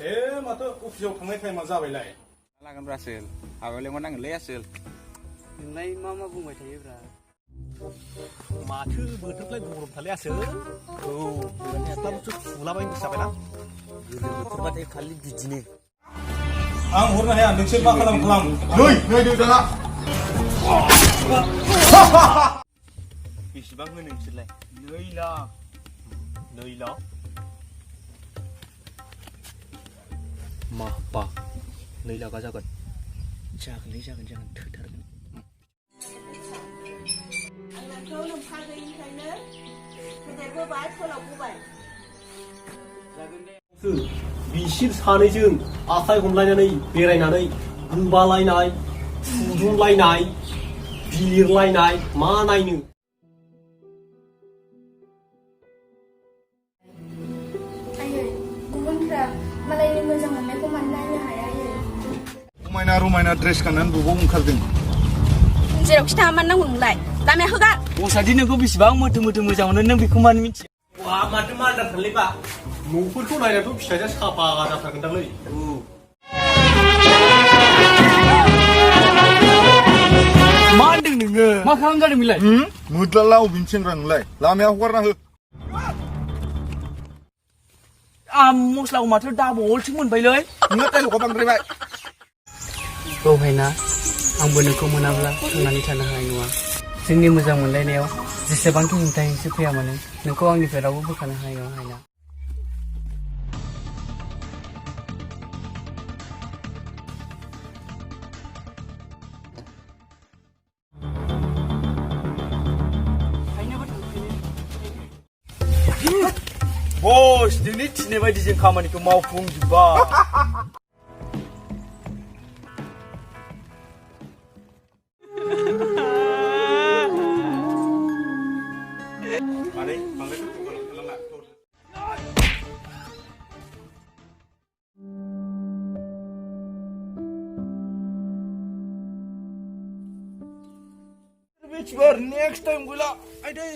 माथो अफिसाव थांनाय टाइमा जाबायलाय लागोन ब्रासोल हाबायाव लेंहरनांगोनलै आसोल नोंलाय मा बुंबाय थायोब्रा माथो बोथोरलाय गरमथारलै आसोल औ गस्लाफोरसो सुलाबायनो गोसो जाबायना गोलोम बोथोरबाथाय खालि बिदिनो आं हरनो हाया नोंसोर मा खालाम नै दाना बेसेबां होनो नोंसोरलाय 2 लाख मा बा 2 लाखा जागोन थोथारगोन बिसोर सानैजों आखाइ हमलायनानै बेरायनानै गोबालायनाय फुदुंलायनाय बिलिरलायनाय मा नायनो गुबुनफ्रा मालायनि मोजां मोननायखौ मानो नायनो हाया रमायना ड्रेस गाननानै बबाव ओंखारदों जेरावखि थाङा मानो नांगौ नोंलाय लामाया होगा बसादि नोंखौ बेसेबां मोथो मोजां मोनो नों बेखौ मानो मिथिया वा माथो मालदारथारलैबा न'फोरखौ नायनाथ' फिसाजोआ साफा जाथारगोनदांलै मा होनदों नोङो मा खालामजादों बेलाय मोद्लाला अबेनि सेंग्रा नोंलाय लामाया हगारना हो मस्लाखौ माथो दाबलसो मोनबायलै नोङो टाइलखौ बांद्रायबाय औ भाइना आंबो नोंखौ मोनाब्ला थांनानै थानो हानाय नङा जोंनि मोजां मोनलायनायाव जेसेबांखि हेंथा फैया मानो नोंखौ आंनिफ्राय रावबो बोखानो हानाय नङा भाइना बस नोंनि थिननाय बायदि जों खामानिखौ मावफुंजोब्बाय नेक्स्ट टाइम गैला आइदै